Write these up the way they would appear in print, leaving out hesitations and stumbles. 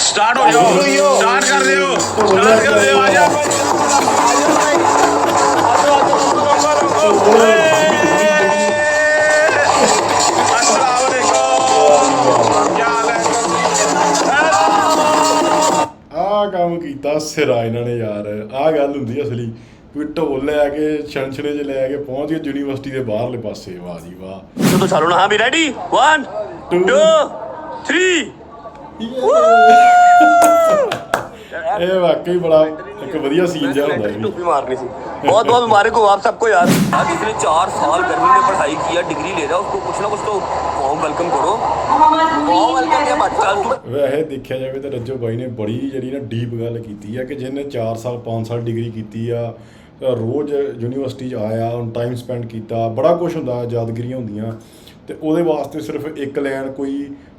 Start हो जाओ, start कर दो, स्टार्ट कर दो। आ जाओ ਆਹ ਕੰਮ ਕੀਤਾ ਸਿਰਾ ਇਹਨਾਂ ਨੇ ਯਾਰ। ਆਹ ਗੱਲ ਹੁੰਦੀ ਅਸਲੀ, ਕੋਈ ਢੋਲ ਲੈ ਕੇ ਛਣਛਣੇ 'ਚ ਲੈ ਕੇ ਪਹੁੰਚ ਗਏ ਯੂਨੀਵਰਸਿਟੀ ਦੇ ਬਾਹਰਲੇ ਪਾਸੇ। ਵਾਹ ਜੀ ਵਾਹ। तो चलो ना, हाँ भी रेडी, 1 2 3। ਇਹ ਵਾਕਈ ਬੜਾ ਇੱਕ ਵਧੀਆ ਸੀਨ ਜਿਹਾ ਹੁੰਦਾ ਹੈ। टोपी मारनी थी। बहुत बहुत मुबारक हो आप सबको यार। अब इसने 4 साल गर्मी में पढ़ाई किया, डिग्री ले रहा है, उसको कुछ ना कुछ तो वार्म वेलकम करो। वार्म वेलकम या बट चल तू। ਵੈਸੇ ਦੇਖਿਆ ਜਾਵੇ ਤਾਂ ਰੱਜੋ ਬਾਈ ਨੇ ਬੜੀ ਜਿਹੜੀ ਨਾ ਡੀਪ ਗੱਲ ਕੀਤੀ ਆ ਕਿ ਜਿਹਨੇ 4 ਸਾਲ 5 ਸਾਲ ਡਿਗਰੀ ਕੀਤੀ ਆ, ਰੋਜ਼ ਯੂਨੀਵਰਸਿਟੀ 'ਚ ਆਇਆ, ਹੁਣ ਟਾਈਮ ਸਪੈਂਡ ਕੀਤਾ, ਬੜਾ ਕੁਛ ਹੁੰਦਾ, ਯਾਦਗਿਰੀਆਂ ਹੁੰਦੀਆਂ, ਤੇ ਉਹਦੇ ਵਾਸਤੇ ਸਿਰਫ ਇੱਕ ਲਾਈਨ ਕੋਈ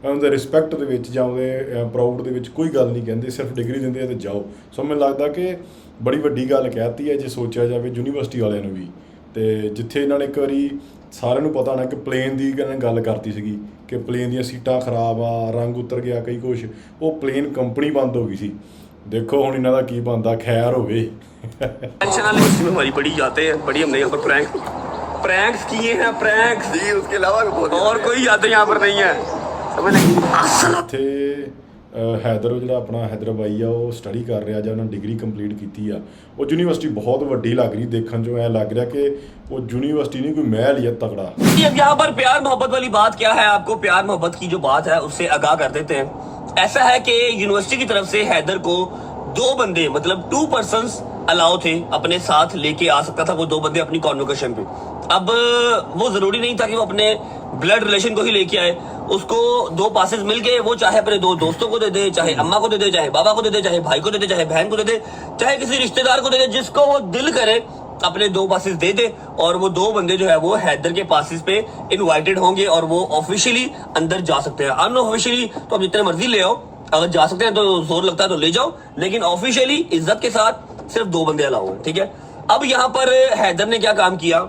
ਉਹਦੇ ਰਿਸਪੈਕਟ ਦੇ ਵਿੱਚ ਜਾਂ ਉਹਦੇ ਪ੍ਰਾਊਡ ਦੇ ਵਿੱਚ ਕੋਈ ਗੱਲ ਨਹੀਂ ਕਹਿੰਦੇ, ਸਿਰਫ ਡਿਗਰੀ ਦਿੰਦੇ ਆ ਤੇ ਜਾਓ। ਸੋ ਮੈਨੂੰ ਲੱਗਦਾ ਕਿ ਬੜੀ ਵੱਡੀ ਗੱਲ ਕਹਿਤੀ ਹੈ ਜੇ ਸੋਚਿਆ ਜਾਵੇ ਯੂਨੀਵਰਸਿਟੀ ਵਾਲਿਆਂ ਨੂੰ ਵੀ। ਤੇ ਜਿੱਥੇ ਇਹਨਾਂ ਨੇ ਇੱਕ ਵਾਰੀ ਸਾਰਿਆਂ ਨੂੰ ਪਤਾ ਨਾ ਕਿ ਪਲੇਨ ਦੀ ਗੱਲ ਕਰਤੀ ਸੀਗੀ ਕਿ ਪਲੇਨ ਦੀਆਂ ਸੀਟਾਂ ਖਰਾਬ ਆ, ਰੰਗ ਉਤਰ ਗਿਆ, ਕਈ ਕੁਛ, ਉਹ ਪਲੇਨ ਕੰਪਨੀ ਬੰਦ ਹੋ ਗਈ ਸੀ। देखो हुण इन्हां दा की बनदा, खैर होवे। टेंशन वाली में हमारी बड़ी जाते हैं, बड़ी हमने यहाँ पर प्रैंक्स किए हैं, प्रैंक्स जी, उसके अलावा और कोई यादें यहाँ पर नहीं है। समझ लगी। ਇੱਥੇ हैदर ਜਿਹੜਾ ਆਪਣਾ हैदर ਬਾਈ ਆ, ਉਹ ਸਟੱਡੀ ਕਰ ਰਿਹਾ ਜਾਂ ਉਹਨਾਂ ਡਿਗਰੀ ਕੰਪਲੀਟ ਕੀਤੀ ਆ। ਉਹ ਯੂਨੀਵਰਸਿਟੀ ਬਹੁਤ ਵੱਡੀ ਲੱਗ ਰਹੀ, ਦੇਖਣ 'ਚੋਂ ਐਂ ਲੱਗ ਰਿਹਾ ਕਿ ਉਹ ਯੂਨੀਵਰਸਿਟੀ नहीं कोई महल ही है तगड़ा। अब यहाँ पर प्यार मोहब्बत वाली बात क्या है, आपको प्यार मोहब्बत की जो बात है उससे आगाह कर देते हैं। ऐसा है कि यूनिवर्सिटी की तरफ से हैदर को 2 बंदे, मतलब 2 पर्सन्स अलाउ थे अपने साथ लेके आ सकता था वो 2 बंदे अपनी कॉन्वोकेशन पे। अब वो जरूरी नहीं था कि वो अपने ब्लड रिलेशन को ही लेके आए, उसको 2 पासेस मिल गए, वो चाहे अपने 2 दोस्तों को दे दे, चाहे अम्मा को दे दे, चाहे बाबा को दे दे, चाहे भाई को दे दे, चाहे बहन को दे दे, चाहे किसी रिश्तेदार को दे दे, जिसको वो दिल करे अपने 2 पासेस दे दे। और वो 2 बंदे जो है वो हैदर के पासेस पे इनवाइटेड होंगे और वो ऑफिशियली अंदर जा सकते हैं। अनऑफिशियली तो आप जितने मर्जी ले आओ, अगर जा सकते हैं तो जोर लगता है तो ले जाओ, लेकिन ऑफिशियली इज्जत के साथ सिर्फ 2 बंदे अलाउ हैं, ठीक है। अब यहाँ पर हैदर ने क्या काम किया,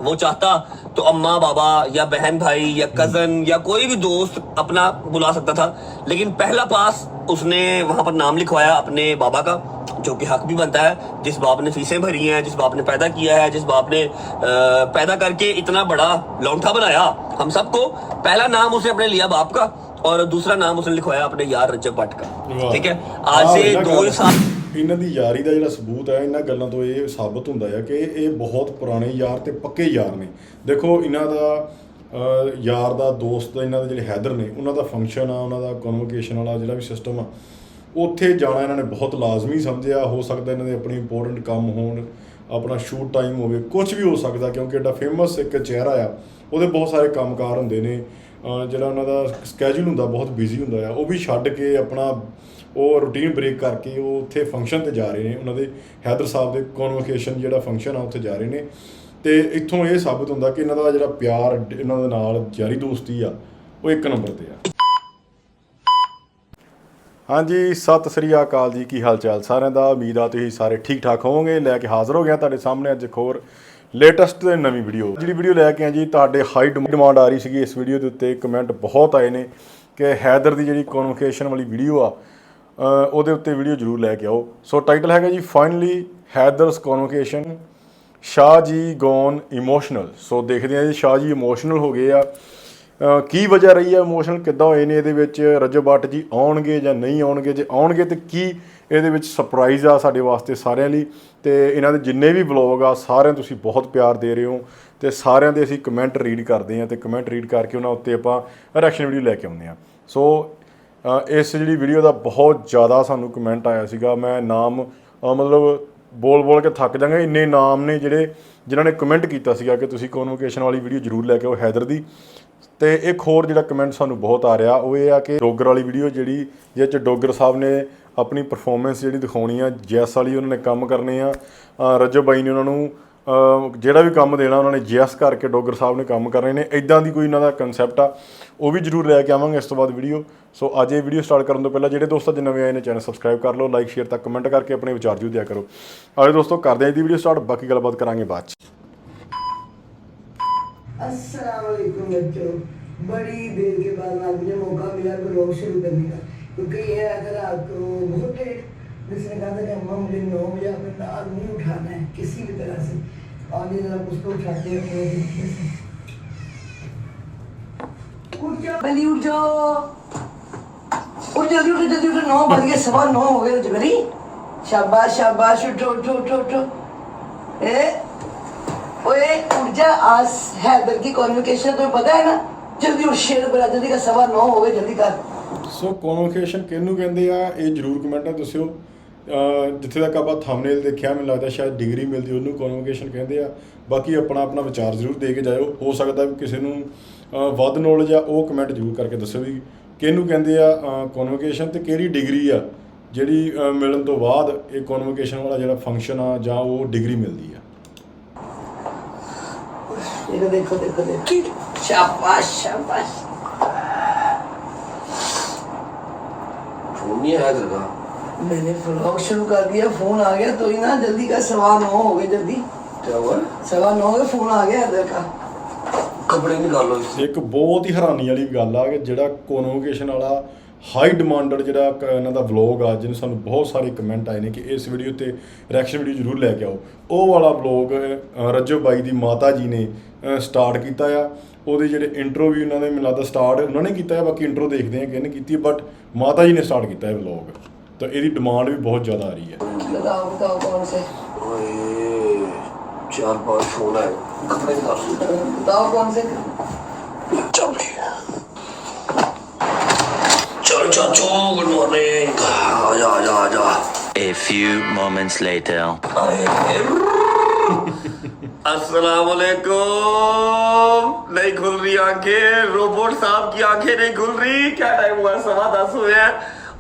वो चाहता तो अम्मा बाबा या बहन भाई या कजन या कोई भी दोस्त अपना बुला सकता था, लेकिन पहला पास उसने वहां पर नाम लिखवाया अपने बाबा का, जो कि हक भी बनता है। जिस बाप ने फीसें भरी हैं, जिस बाप ने पैदा किया है, जिस बाप ने पैदा करके इतना बड़ा लौंठा बनाया हम सबको, पहला नाम उसने अपने लिया बाप का और दूसरा नाम उसने लिखवाया अपने यार रजब भट्ट का, ठीक है। आज से 2 साल ਇਹਨਾਂ ਦੀ ਯਾਰੀ ਦਾ ਜਿਹੜਾ ਸਬੂਤ ਹੈ, ਇਹਨਾਂ ਗੱਲਾਂ ਤੋਂ ਇਹ ਸਾਬਤ ਹੁੰਦਾ ਹੈ ਕਿ ਇਹ ਬਹੁਤ ਪੁਰਾਣੇ ਯਾਰ ਤੇ ਪੱਕੇ ਯਾਰ ਨੇ। ਦੇਖੋ ਇਹਨਾਂ ਦਾ ਯਾਰ ਦਾ ਦੋਸਤ, ਇਹਨਾਂ ਦੇ ਜਿਹੜੇ ਹੈਦਰ ਨੇ, ਉਹਨਾਂ ਦਾ ਫੰਕਸ਼ਨ ਆ, ਉਹਨਾਂ ਦਾ ਕਨਵੋਕੇਸ਼ਨ ਵਾਲਾ ਜਿਹੜਾ ਵੀ ਸਿਸਟਮ ਆ, ਉੱਥੇ ਜਾਣਾ ਇਹਨਾਂ ਨੇ ਬਹੁਤ ਲਾਜ਼ਮੀ ਸਮਝਿਆ। ਹੋ ਸਕਦਾ ਇਹਨਾਂ ਦੇ ਆਪਣੀ ਇੰਪੋਰਟੈਂਟ ਕੰਮ ਹੋਣ, ਆਪਣਾ ਸ਼ੂਟ ਟਾਈਮ ਹੋਵੇ, ਕੁਝ ਵੀ ਹੋ ਸਕਦਾ, ਕਿਉਂਕਿ ਐਡਾ ਫੇਮਸ ਇੱਕ ਚਿਹਰਾ ਆ, ਉਹਦੇ ਬਹੁਤ ਸਾਰੇ ਕੰਮਕਾਰ ਹੁੰਦੇ ਨੇ। ਜਿਹੜਾ ਉਹਨਾਂ ਦਾ ਸਕੈਜੂਲ ਹੁੰਦਾ ਬਹੁਤ ਬਿਜ਼ੀ ਹੁੰਦਾ ਆ, ਉਹ ਵੀ ਛੱਡ ਕੇ ਆਪਣਾ ਉਹ ਰੂਟੀਨ ਬ੍ਰੇਕ ਕਰਕੇ ਉਹ ਉੱਥੇ ਫੰਕਸ਼ਨ 'ਤੇ ਜਾ ਰਹੇ ਨੇ। ਉਹਨਾਂ ਦੇ ਹੈਦਰ ਸਾਹਿਬ ਦੇ ਕਨਵੋਕੇਸ਼ਨ ਜਿਹੜਾ ਫੰਕਸ਼ਨ ਆ ਉੱਥੇ ਜਾ ਰਹੇ ਨੇ। ਅਤੇ ਇੱਥੋਂ ਇਹ ਸਾਬਤ ਹੁੰਦਾ ਕਿ ਇਹਨਾਂ ਦਾ ਜਿਹੜਾ ਪਿਆਰ, ਇਹਨਾਂ ਦੇ ਨਾਲ ਯਾਰੀ ਦੋਸਤੀ ਆ, ਉਹ 1 ਨੰਬਰ 'ਤੇ ਆ। ਹਾਂਜੀ, ਸਤਿ ਸ੍ਰੀ ਅਕਾਲ ਜੀ, ਕੀ ਹਾਲ ਚਾਲ ਸਾਰਿਆਂ ਦਾ। ਉਮੀਦ ਆ ਤੁਸੀਂ ਸਾਰੇ ਠੀਕ ਠਾਕ ਹੋਵੋਗੇ। ਲੈ ਕੇ ਹਾਜ਼ਰ ਹੋ ਗਿਆ ਤੁਹਾਡੇ ਸਾਹਮਣੇ ਅੱਜ ਇੱਕ ਹੋਰ ਲੇਟੈਸਟ ਤੇ ਨਵੀਂ ਵੀਡੀਓ। ਜਿਹੜੀ ਵੀਡੀਓ ਲੈ ਕੇ ਆ ਜੀ, ਤੁਹਾਡੇ ਹਾਈ ਡਿਮਾਂਡ ਆ ਰਹੀ ਸੀਗੀ ਇਸ ਵੀਡੀਓ ਦੇ ਉੱਤੇ, ਕਮੈਂਟ ਬਹੁਤ ਆਏ ਨੇ ਕਿ ਹੈਦਰ ਦੀ ਜਿਹੜੀ ਕਨਵੋਕੇਸ਼ਨ ਵਾਲੀ ਵੀਡੀਓ ਆ, ਉਹਦੇ ਉੱਤੇ ਵੀਡੀਓ ਜ਼ਰੂਰ ਲੈ ਕੇ ਆਓ। ਸੋ ਟਾਈਟਲ ਹੈਗਾ ਜੀ, finally ਹੈਦਰਸ convocation, Shah ji gone emotional. ਸੋ ਦੇਖਦੇ ਹਾਂ ਜੀ, ਸ਼ਾਹ ਜੀ ਇਮੋਸ਼ਨਲ ਹੋ ਗਏ ਆ, ਕੀ ਵਜ੍ਹਾ ਰਹੀ ਹੈ, ਇਮੋਸ਼ਨਲ ਕਿੱਦਾਂ ਹੋਏ ਨੇ ਇਹਦੇ ਵਿੱਚ, ਰਜਬ ਭੱਟ ਜੀ ਆਉਣਗੇ ਜਾਂ ਨਹੀਂ ਆਉਣਗੇ, ਜੇ ਆਉਣਗੇ ਤਾਂ ਕੀ ਇਹਦੇ ਵਿੱਚ ਸਰਪ੍ਰਾਈਜ਼ ਆ ਸਾਡੇ ਵਾਸਤੇ ਸਾਰਿਆਂ ਲਈ। ਅਤੇ ਇਹਨਾਂ ਦੇ ਜਿੰਨੇ ਵੀ ਵਲੋਗ ਆ, ਸਾਰਿਆਂ ਤੁਸੀਂ ਬਹੁਤ ਪਿਆਰ ਦੇ ਰਹੇ ਹੋ, ਅਤੇ ਸਾਰਿਆਂ ਦੇ ਅਸੀਂ ਕਮੈਂਟ ਰੀਡ ਕਰਦੇ ਹਾਂ, ਅਤੇ ਕਮੈਂਟ ਰੀਡ ਕਰਕੇ ਉਹਨਾਂ ਉੱਤੇ ਆਪਾਂ ਰਿਐਕਸ਼ਨ ਵੀਡੀਓ ਲੈ ਕੇ ਆਉਂਦੇ ਹਾਂ। ਸੋ ਇਸ ਜਿਹੜੀ ਵੀਡੀਓ ਦਾ ਬਹੁਤ ਜ਼ਿਆਦਾ ਸਾਨੂੰ ਕਮੈਂਟ ਆਇਆ ਸੀਗਾ। ਮੈਂ ਨਾਮ ਮਤਲਬ ਬੋਲ ਕੇ ਥੱਕ ਜਾਂਗਾ, ਇੰਨੇ ਨਾਮ ਨੇ ਜਿਨ੍ਹਾਂ ਨੇ ਕਮੈਂਟ ਕੀਤਾ ਸੀਗਾ ਕਿ ਤੁਸੀਂ ਕਨਵੋਕੇਸ਼ਨ ਵਾਲੀ ਵੀਡੀਓ ਜ਼ਰੂਰ ਲੈ ਕੇ ਆਓ ਹੈਦਰ ਦੀ। ਅਤੇ ਇੱਕ ਹੋਰ ਜਿਹੜਾ ਕਮੈਂਟ ਸਾਨੂੰ ਬਹੁਤ ਆ ਰਿਹਾ, ਉਹ ਇਹ ਆ ਕਿ ਡੋਗਰ ਵਾਲੀ ਵੀਡੀਓ ਜਿਹੜੀ, ਜਿਹਦੇ 'ਚ ਡੋਗਰ ਸਾਹਿਬ ਨੇ ਆਪਣੀ ਪਰਫੋਰਮੈਂਸ ਜਿਹੜੀ ਦਿਖਾਉਣੀ ਆ, ਜੈਸ ਵਾਲੀ ਉਹਨਾਂ ਨੇ ਕੰਮ ਕਰਨੇ ਆ। ਰਜਬ ਬਾਈ ਨੇ ਉਹਨਾਂ ਨੂੰ ਜਿਹੜਾ ਵੀ ਕੰਮ ਦੇਣਾ, ਉਹਨਾਂ ਨੇ ਜੈਸ ਕਰਕੇ ਡੋਗਰ ਸਾਹਿਬ ਨੇ ਕੰਮ ਕਰਨੇ ਨੇ। ਇੱਦਾਂ ਦੀ ਕੋਈ ਇਹਨਾਂ ਦਾ ਕੰਸੈਪਟ ਆ, ਉਹ ਵੀ ਜ਼ਰੂਰ ਲੈ ਕੇ ਆਵਾਂਗੇ ਇਸ ਤੋਂ ਬਾਅਦ ਵੀਡੀਓ। ਸੋ ਅੱਜ ਇਹ ਵੀਡੀਓ ਸਟਾਰਟ ਕਰਨ ਤੋਂ ਪਹਿਲਾਂ ਜਿਹੜੇ ਦੋਸਤ ਅੱਜ ਨਵੇਂ ਆਏ ਨੇ, ਚੈਨਲ ਸਬਸਕ੍ਰਾਈਬ ਕਰ ਲਓ, ਲਾਈਕ ਸ਼ੇਅਰ ਤੱਕ ਕਮੈਂਟ ਕਰਕੇ ਆਪਣੇ ਵਿਚਾਰ ਜ਼ਰੂਰ ਦਿਆ ਕਰੋ। ਆਓ ਦੋਸਤੋ, ਕਰਦੇ ਹਾਂ ਇਹਦੀ ਵੀਡੀਓ ਸਟਾਰਟ, ਬਾਕੀ ਗੱਲਬਾਤ ਕਰਾਂਗੇ ਬਾਅਦ 'ਚ। अस्सलाम वालेकुम बच्चों, बड़ी देर के बाद आज मुझे मौका मिला ब्लॉग शुरू करने का। क्योंकि ये अगर आपको बहुत लेट जिसने कहा था कि अम्मा मुझे 9 बजे अपने नाल नहीं उठाना है किसी भी तरह से, और ये जरा उसको उठाते हैं अपने तरीके से। उठ जाओ बली, उठ जाओ, उठ जल्दी उठो, जल्दी उठो, 9 बज गए, 9:15 हो गए जबरी। शाबाश शाबाश, उठो उठो उठो उठो। ओए उठ जा, आज हैदर की कॉन्वोकेशन तुम्हें पता है ना, जल्दी उठ शेर बड़ा, जल्दी का 9:15 हो गए, जल्दी कर। ਸੋ ਕਨਵੋਕੇਸ਼ਨ ਕਿਹਨੂੰ ਕਹਿੰਦੇ ਆ ਇਹ ਜਰੂਰ ਕਮੈਂਟਾਂ ਦੱਸਿਓ। ਜਿੱਥੇ ਤੱਕ ਆਪਾਂ ਥੰਬਨੇਲ ਦੇਖਿਆ ਮੈਨੂੰ ਲੱਗਦਾ ਸ਼ਾਇਦ ਡਿਗਰੀ ਮਿਲਦੀ ਉਹਨੂੰ ਕਨਵੋਕੇਸ਼ਨ ਕਹਿੰਦੇ ਆ। ਬਾਕੀ ਆਪਣਾ ਆਪਣਾ ਵਿਚਾਰ ਜ਼ਰੂਰ ਦੇ ਕੇ ਜਾਇਓ, ਹੋ ਸਕਦਾ ਵੀ ਕਿਸੇ ਨੂੰ ਵੱਧ ਨੌਲੇਜ ਆ ਉਹ ਕਮੈਂਟ ਜ਼ਰੂਰ ਕਰਕੇ ਦੱਸਿਓ ਵੀ ਕਿਹਨੂੰ ਕਹਿੰਦੇ ਆ ਕਨਵੋਕੇਸ਼ਨ ਤੇ ਕਿਹੜੀ ਡਿਗਰੀ ਆ ਜਿਹੜੀ ਮਿਲਣ ਤੋਂ ਬਾਅਦ ਇਹ ਕਨਵੋਕੇਸ਼ਨ ਵਾਲਾ ਜਿਹੜਾ ਫੰਕਸ਼ਨ ਆ ਜਾਂ ਉਹ ਡਿਗਰੀ ਮਿਲਦੀ ਆ। देखो देखो देखो देखो, शाबाश शाबाश। फोन नहीं आया तेरा? मैंने व्लॉग शुरू कर दिया, फोन आ गया तो ही ना, जल्दी का 9:15 हो गए, जल्दी क्या हुआ? 9:15 हो गए, फोन आ गया इधर का। कपड़े निकालो इससे। ਇੱਕ ਬਹੁਤ ਹੀ ਹੈਰਾਨੀ ਵਾਲੀ ਗੱਲ ਆ ਕਿ ਜਿਹੜਾ ਕਨਵੋਕੇਸ਼ਨ ਵਾਲਾ ਹਾਈ ਡਿਮਾਂਡਡ ਜਿਹੜਾ ਇਹਨਾਂ ਦਾ ਵਲੌਗ ਆ ਜਿਹਨੂੰ ਸਾਨੂੰ ਬਹੁਤ ਸਾਰੇ ਕਮੈਂਟ ਆਏ ਨੇ ਕਿ ਇਸ ਵੀਡੀਓ ਤੇ ਰਿਐਕਸ਼ਨ ਵੀਡੀਓ ਜ਼ਰੂਰ ਲੈ ਕੇ ਆਓ, ਉਹ ਵਾਲਾ ਵਲੌਗ ਰਜਬ ਬਾਈ ਦੀ ਮਾਤਾ ਜੀ ਨੇ ਸਟਾਰਟ ਕੀਤਾ ਆ। ਉਹਦੇ ਜਿਹੜੇ ਇੰਟਰੋ ਵੀ ਉਹਨਾਂ ਨੇ ਮੈਨੂੰ ਲੱਗਦਾ ਸਟਾਰਟ ਉਹਨਾਂ ਨੇ ਕੀਤਾ ਹੈ, ਬਾਕੀ ਇੰਟਰੋ ਦੇਖਦੇ ਆ ਕਿਹਨੇ ਕੀਤੀ ਹੈ, ਬਟ ਮਾਤਾ ਜੀ ਨੇ ਸਟਾਰਟ ਕੀਤਾ ਹੈ ਵਲੌਗ, ਤਾਂ ਇਹਦੀ ਡਿਮਾਂਡ ਵੀ ਬਹੁਤ ਜ਼ਿਆਦਾ ਆ ਰਹੀ ਹੈ। बताओ बताओ कौन से, ओए, 4-5 फोन आए, कपड़े निकालो। बताओ कौन से। चल चल चाचू, गुड मॉर्निंग। आजा आजा आजा। A few moments later. अस्सलाम वालेकुम। नहीं खुल रही आंखें, रोबोट साहब की आंखें नहीं खुल रही। क्या टाइम हुआ है? 10:15 हुए हैं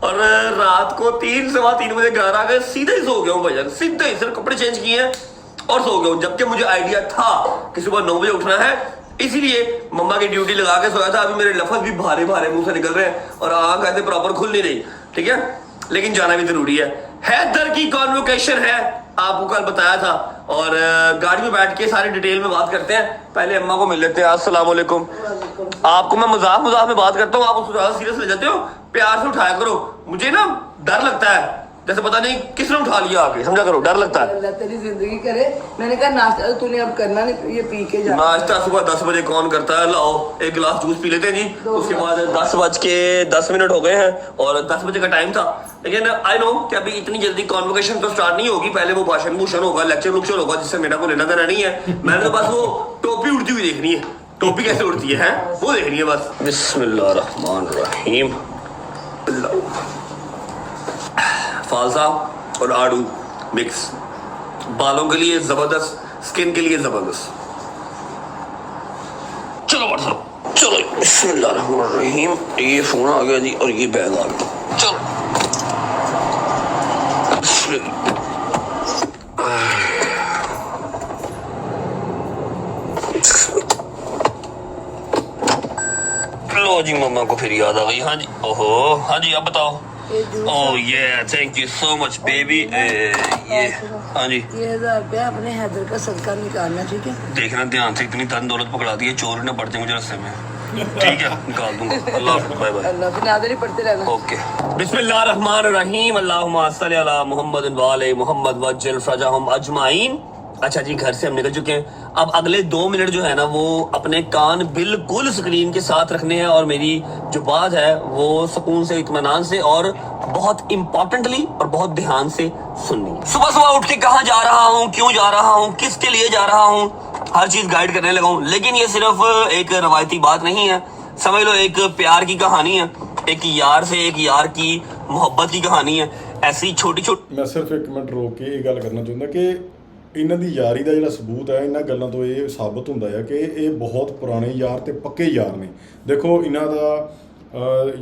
और रात को 3-3:15 बजे घर आ गए, सीधे ही सो गया हूँ भजन, सीधे ही सिर्फ कपड़े चेंज किए हैं और सो गया हूँ, जबकि मुझे आइडिया था कि सुबह 9 बजे उठना है, इसीलिए मम्मा की ड्यूटी लगा के सोया था। अभी मेरे लफ्ज भी भारे भारे मुंह से निकल रहे हैं और आंख ऐसे प्रॉपर खुल नहीं रही, ठीक है, लेकिन जाना भी जरूरी है। हैदर की कॉन्वोकेशन है, आपको कल बताया था, और गाड़ी में बैठ के सारी डिटेल में बात करते हैं। पहले अम्मा को मिल लेते हैं। अस्सलाम वालेकुम। आपको मैं मजाक में बात करता हूँ, आप उसको ज्यादा सीरियस ले जाते हो, प्यार से उठाया करो। मुझे ना डर लगता है, जैसे पता नहीं किसने उठा लिया आके, समझा करो, डर लगता है। अल्लाह तेरी जिंदगी करे। मैंने कहा नाश्ता तो तूने अब करना नहीं, ये पी के जा। नाश्ता सुबह 10 बजे कौन करता है? लाओ एक गिलास जूस पी लेते हैं जी। उसके बाद 10:10 हो गए हैं और 10 बजे का टाइम था, लेकिन आई नो कि अभी इतनी जल्दी कॉन्वोकेशन तो स्टार्ट नहीं होगी। पहले वो भाषण भूषण होगा, लेक्चर होगा, जिससे मेरा को लेना देना नहीं है। मैंने तो बस वो टोपी उड़ती हुई देखनी है, टोपी कैसे उड़ती है वो देखनी है बस। बिस्मिल्लाहिर्रहमानिर्रहीम। फालसा और आड़ू मिक्स, बालों के लिए जबरदस्त, स्किन के लिए जबरदस्त। चलो व्हाट्सएप, चलो बिस्मिल्लाहिर्रहमानिर्रहीम। ये फोन आ गया जी और ये बैग आ गया, चलो। लो जी, मम्मा को फिर याद आ गई। हाँ जी, ओहो, हाँ जी, अब बताओ। ओह ये thank you so much baby. ये हाँ जी, ये 1000 रुपया अपने हैदर का सदका निकालना, ठीक है। देखना ध्यान से, इतनी धन दौलत पकड़ा दी है, चोर न पड़ते मुझे रास्ते में, ठीक है, निकाल दूंगा। अल्लाह हाफ़िज़, बाय बाय। अल्लाह फिर नादरी पढ़ते रहना। ओके। बिस्मिल्लाहिर्रहमानिर्रहीम। अल्लाहुम्मा सल्ली अला मुहम्मद व आले मुहम्मद वज्जिल फरजहुम अजमाइन। अच्छा जी, घर से हम निकल चुके हैं। अब अगले 2 मिनट जो है ना, वो अपने कान बिल्कुल स्क्रीन के साथ रखने हैं और मेरी जो बात है वो सुकून से, इत्मीनान से और बहुत इंपॉर्टेंटली और बहुत ध्यान से सुननी है। सुबह सुबह उठ के कहाँ जा रहा हूँ, क्यों जा रहा हूँ, किसके लिए जा रहा हूँ, हर चीज गाइड करने लगा हूँ। लेकिन ये सिर्फ एक रवायती बात नहीं है, समझ लो एक प्यार की कहानी है, एक यार से एक यार की मोहब्बत की कहानी है। ऐसी छोटी छोटी। मैं सिर्फ एक मिनट रोक के ये गल करना चाਹੁੰਦਾ कि ਇਹਨਾਂ ਦੀ ਯਾਰੀ ਦਾ ਜਿਹੜਾ ਸਬੂਤ ਹੈ ਇਹਨਾਂ ਗੱਲਾਂ ਤੋਂ ਇਹ ਸਾਬਤ ਹੁੰਦਾ ਹੈ ਕਿ ਇਹ ਬਹੁਤ ਪੁਰਾਣੇ ਯਾਰ ਤੇ ਪੱਕੇ ਯਾਰ ਨੇ। ਦੇਖੋ ਇਹਨਾਂ ਦਾ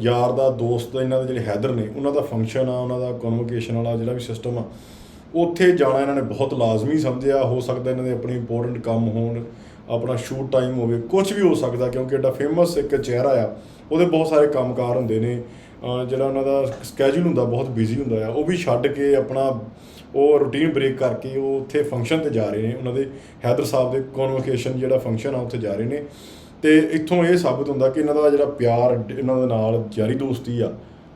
ਯਾਰ ਦਾ ਦੋਸਤ ਇਹਨਾਂ ਦੇ ਜਿਹੜੇ ਹੈਦਰ ਨੇ ਉਹਨਾਂ ਦਾ ਫੰਕਸ਼ਨ ਆ, ਉਹਨਾਂ ਦਾ ਕਨਵੋਕੇਸ਼ਨ ਵਾਲਾ ਜਿਹੜਾ ਵੀ ਸਿਸਟਮ ਆ, ਉੱਥੇ ਜਾਣਾ ਇਹਨਾਂ ਨੇ ਬਹੁਤ ਲਾਜ਼ਮੀ ਸਮਝਿਆ। ਹੋ ਸਕਦਾ ਇਹਨਾਂ ਦੇ ਆਪਣੇ ਇੰਪੋਰਟੈਂਟ ਕੰਮ ਹੋਣ, ਆਪਣਾ ਸ਼ੂਟ ਟਾਈਮ ਹੋਵੇ, ਕੁਝ ਵੀ ਹੋ ਸਕਦਾ, ਕਿਉਂਕਿ ਐਡਾ ਫੇਮਸ ਇੱਕ ਚਿਹਰਾ ਆ, ਉਹਦੇ ਬਹੁਤ ਸਾਰੇ ਕੰਮਕਾਰ ਹੁੰਦੇ ਨੇ। ਜਿਹੜਾ ਉਹਨਾਂ ਦਾ ਸਕੈਜੂਲ ਹੁੰਦਾ ਬਹੁਤ ਬਿਜ਼ੀ ਹੁੰਦਾ ਆ, ਉਹ ਵੀ ਛੱਡ ਕੇ ਆਪਣਾ ਉਹ ਰੂਟੀਨ ਬ੍ਰੇਕ ਕਰਕੇ ਉਹ ਉੱਥੇ ਫੰਕਸ਼ਨ 'ਤੇ ਜਾ ਰਹੇ ਨੇ। ਉਹਨਾਂ ਦੇ ਹੈਦਰ ਸਾਹਿਬ ਦੇ ਕਨਵੋਕੇਸ਼ਨ ਜਿਹੜਾ ਫੰਕਸ਼ਨ ਆ ਉੱਥੇ ਜਾ ਰਹੇ ਨੇ। ਅਤੇ ਇੱਥੋਂ ਇਹ ਸਾਬਤ ਹੁੰਦਾ ਕਿ ਇਹਨਾਂ ਦਾ ਜਿਹੜਾ ਪਿਆਰ ਇਹਨਾਂ ਦੇ ਨਾਲ ਯਾਰੀ ਦੋਸਤੀ ਆ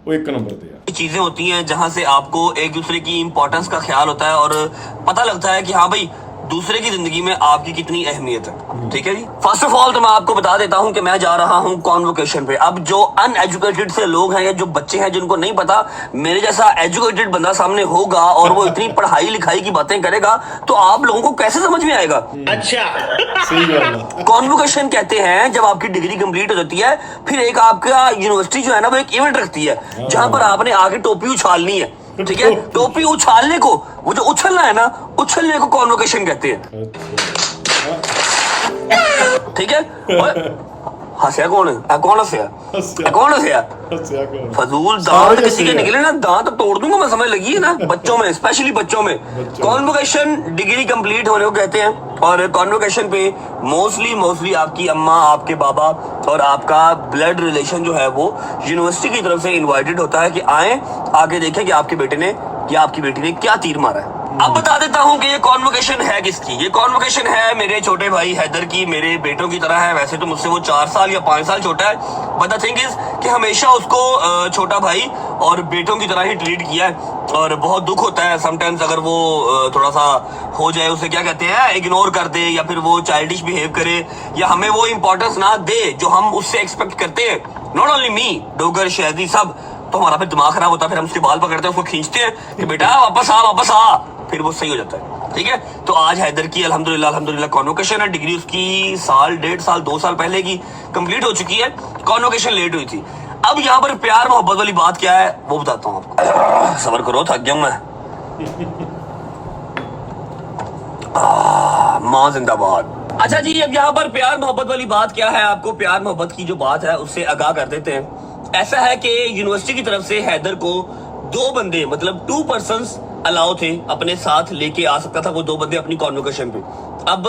वो एक नंबर पे है। चीजें होती हैं जहां से आपको एक दूसरे की इंपॉर्टेंस का ख्याल होता है और पता लगता है कि हाँ भाई दूसरे की जिंदगी में आपकी कितनी अहमियत है। ठीक है जी। फर्स्ट ऑफ ऑल तो मैं आपको बता देता हूं कि मैं जा रहा हूं कॉन्वोकेशन पे। अब जो अनएजुकेटेड से लोग हैं या जो बच्चे हैं जिनको नहीं पता, मेरे जैसा एजुकेटेड बंदा सामने होगा और वो इतनी पढ़ाई लिखाई की बातें करेगा तो आप लोगों को कैसे समझ में आएगा। अच्छा, सही बात है। कॉन्वोकेशन कहते हैं जब आपकी डिग्री कंप्लीट हो जाती है, फिर एक आपका यूनिवर्सिटी जो है ना वो एक इवेंट रखती है जहां पर आपने आगे टोपी उछालनी है। ठीक है, टोपी उछालने को, वो जो उछलना है ना, उछलने को कॉन्वोकेशन कहते हैं। ठीक है। हंसया कौन है? कौन हंसया? कौन हंसया? फजूल दांत किसी के निकले ना, दांत तोड़ दूंगा मैं, समझ लगी है ना। बच्चों में, स्पेशली बच्चों में कॉन्वोकेशन डिग्री कंप्लीट होने को कहते हैं। और कॉन्वोकेशन पे मोस्टली आपकी अम्मा, आपके बाबा और आपका ब्लड रिलेशन जो है वो यूनिवर्सिटी की तरफ से इनवाइटेड होता है कि आए, आके देखें कि आपके बेटे ने या आपकी बेटी ने क्या तीर मारा है। अब बता देता हूं कि ये कॉन्वोकेशन है किसकी। ये कॉन्वोकेशन है मेरे छोटे भाई हैदर की, मेरे बेटों की तरह है। वैसे तो मुझसे वो 4 साल या 5 साल छोटा है, बट द थिंग इज कि हमेशा उसको छोटा भाई और बेटों की तरह ही ट्रीट किया है। और बहुत दुख होता है समटाइम्स अगर वो थोड़ा सा हो जाए, उसे क्या कहते हैं, इग्नोर कर दे या फिर वो चाइल्डिश बिहेव करे या हमें वो इंपॉर्टेंस ना दे जो हम उससे एक्सपेक्ट करते हैं। नॉट ओनली मी, डोगर, शहदी, सब। तो हमारा फिर दिमाग खराब होता है, फिर हम उसके बाल पकड़ते हैं, उसको खींचते हैं कि बेटा वापस आ, फिर वो सही हो जाता है। ठीक है। तो आज हैदर की अल्हम्दुलिल्लाह कॉन्वोकेशन है। डिग्री उसकी साल, 1.5 साल, 2 साल पहले की कंप्लीट हो चुकी है। कॉन्वोकेशन लेट हुई थी। अब यहाँ पर प्यार मोहब्बत वाली बात क्या है वो बताता हूँ आपको। सब्र करो, थक गया मैं। माँ जिंदाबाद। अच्छा जी, अब यहाँ पर प्यार मोहब्बत वाली बात क्या है, आपको प्यार मोहब्बत की जो बात है उससे आगाह कर देते हैं। ऐसा है कि यूनिवर्सिटी की तरफ से हैदर को 2 बंदे, मतलब 2 पर्सन्स अलाउ थे, अपने साथ लेके आ सकता था वो 2 बंदे अपनी कॉन्वोकेशन पे। अब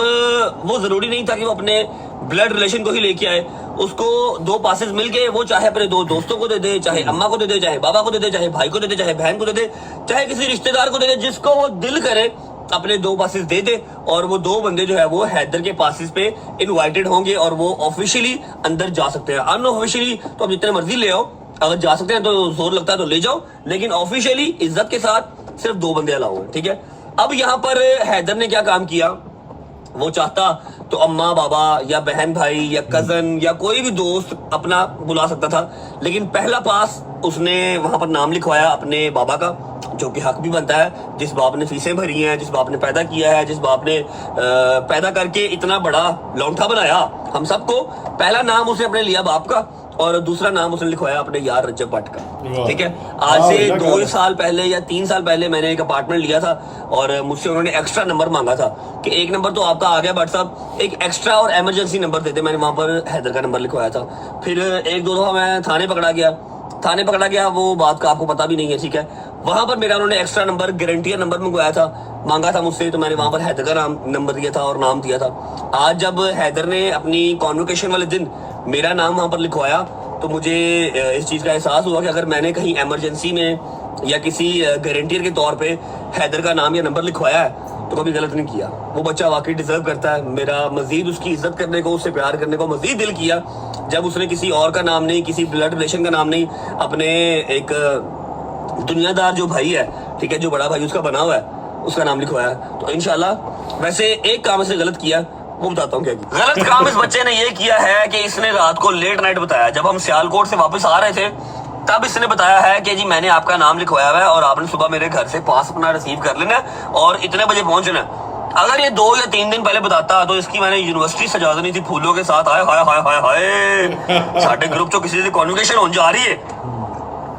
वो जरूरी नहीं था कि वो अपने ब्लड रिलेशन को ही लेके आए। उसको 2 पासेस मिल गए, वो चाहे अपने 2 दोस्तों को दे दे, चाहे अम्मा को दे दे, चाहे बाबा को दे दे, चाहे भाई को दे दे, चाहे बहन को दे दे, चाहे किसी रिश्तेदार को दे दे, जिसको वो दिल करे अपने 2 पासेस दे दे। और वो 2 बंदे जो है वो हैदर के पासेस पे इनवाइटेड होंगे और वो ऑफिशियली अंदर जा सकते हैं। अनऑफिशियली तो आप जितने मर्जी ले आओ, अगर जा सकते हैं तो जोर लगता है तो ले जाओ, लेकिन ऑफिशियली इज्जत के साथ सिर्फ 2 बंदे अलाउ हैं। ठीक है। अब यहाँ पर हैदर ने क्या काम किया, वो चाहता तो अम्मा, बाबा या बहन भाई या कजन या कोई भी दोस्त अपना बुला सकता था, लेकिन पहला पास उसने वहां पर नाम लिखवाया अपने बाबा का, जो कि हक भी बनता है। जिस बाप ने फीसें भरी हैं, जिस बाप ने पैदा किया है, जिस बाप ने पैदा करके इतना बड़ा लौंठा बनाया हम सबको, पहला नाम उसने अपने लिया बाप का और दूसरा नाम उसने लिखवाया अपने यार रजब भट्ट का। ठीक है। आज से 2 साल पहले या 3 साल पहले मैंने एक अपार्टमेंट लिया था और मुझसे उन्होंने एक्स्ट्रा नंबर मांगा था कि एक नंबर तो आपका आ गया भट्ट साहब, एक एक्स्ट्रा और इमरजेंसी नंबर देते। मैंने वहां पर हैदर का नंबर लिखवाया था। फिर 1-2 दफा मैं थाने पकड़ा गया, वो बात का आपको पता भी नहीं है। ठीक है। वहां पर मेरा उन्होंने एक्स्ट्रा नंबर, गारंटियर नंबर मांगा था मुझसे, तो मैंने वहां पर हैदर का नंबर दिया था और नाम दिया था। आज जब हैदर ने अपनी कॉन्वोकेशन वाले दिन मेरा नाम वहां पर लिखवाया तो मुझे इस चीज का एहसास हुआ कि अगर मैंने कहीं इमरजेंसी में या किसी गारंटियर के तौर पे हैदर का नाम या नंबर लिखवाया है तो कभी गलत नहीं किया। वो बच्चा वाकई डिजर्व करता है मेरा मजीद उसकी इज्जत करने को, उससे प्यार करने को मजीद दिल किया जब उसने किसी और का नाम नहीं, किसी ब्लड रिलेशन का नाम नहीं, अपने एक दुनियादार जो भाई है, ठीक है, जो बड़ा भाई उसका बना हुआ है, उसका नाम लिखवाया। तो इंशाल्लाह वैसे एक काम इसने गलत किया, वो बताता हूँ क्या किया। गलत काम इस बच्चे ने ये किया है कि इसने रात को लेट नाइट बताया, जब हम सियालकोट से वापस आ रहे थे तब इसने बताया है कि जी मैंने आपका नाम लिखवाया हुआ है और आपने सुबह मेरे घर से पास अपना रिसीव कर लेना और इतने बजे पहुंचना। अगर ये 2 या 3 दिन पहले बताता तो इसकी मैंने यूनिवर्सिटी सजा देनी थी फूलों के साथ। हाय हाय हाय हाय हाय, साढ़े ग्रुप तो किसी से कॉन्वोकेशन होने जा रही है,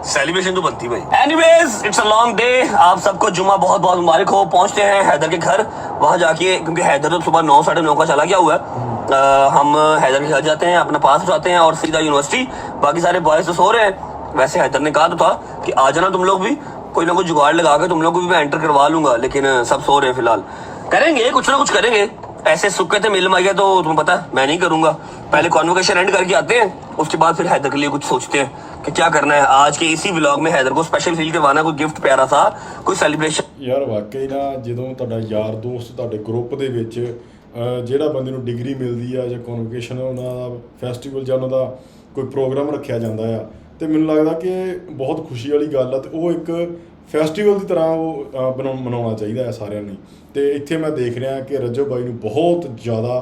सेलिब्रेशन तो बनती भाई। Anyways, it's a long day. आप सबको जुमा बहुत बहुत मुबारक हो। पहुंचते हैं हैदर के घर, वहां जाके, क्योंकि हैदर तो सुबह 9, 9:30 का चला गया हुआ है। हम हैदर के घर जाते हैं, अपना पास उठाते हैं और सीधा यूनिवर्सिटी। बाकी सारे बॉयज तो सो रहे हैं। वैसे हैदर ने कहा तो था कि आ जाना तुम लोग भी, कोई ना कोई जुगाड़ लगा के तुम लोग को भी मैं एंटर करवा लूंगा, लेकिन सब सो रहे हैं फिलहाल। करेंगे कुछ ना कुछ करेंगे, ऐसे सुक्के थे मिल गया तो तुम्हें पता है मैं नहीं करूंगा। पहले कॉन्वोकेशन एंड करके आते हैं, उसके बाद फिर हैदर के लिए कुछ सोचते हैं कि क्या करना है। आज के इसी व्लॉग में हैदर को स्पेशल फील करवाना, कोई गिफ्ट प्यारा सा, कोई सेलिब्रेशन। ਯਾਰ ਵਾਕਈ ਨਾ ਜਦੋਂ ਤੁਹਾਡਾ ਯਾਰ ਦੋਸਤ ਤੁਹਾਡੇ ਗਰੁੱਪ ਦੇ ਵਿੱਚ ਜਿਹੜਾ ਬੰਦੇ ਨੂੰ ਡਿਗਰੀ ਮਿਲਦੀ ਆ ਜਾਂ ਕਨਵੋਕੇਸ਼ਨ ਉਹਨਾਂ ਦਾ ਫੈਸਟੀਵਲ ਜਾਂ ਉਹਨਾਂ ਦਾ ਕੋਈ ਪ੍ਰੋਗਰਾਮ ਰੱਖਿਆ ਜਾਂਦਾ ਆ ਤੇ ਮੈਨੂੰ ਲੱਗਦਾ ਕਿ ਬਹੁਤ ਖੁਸ਼ੀ ਵਾਲੀ ਗੱਲ ਆ ਤੇ ਉਹ ਇੱਕ ਫੈਸਟੀਵਲ ਦੀ ਤਰ੍ਹਾਂ ਉਹ ਮਨਾਉਣਾ ਚਾਹੀਦਾ ਹੈ ਸਾਰਿਆਂ ਨੂੰ। ਤੇ ਇੱਥੇ ਮੈਂ ਦੇਖ ਰਿਹਾ ਕਿ ਰਜਬ ਬਾਈ ਨੂੰ ਬਹੁਤ ਜ਼ਿਆਦਾ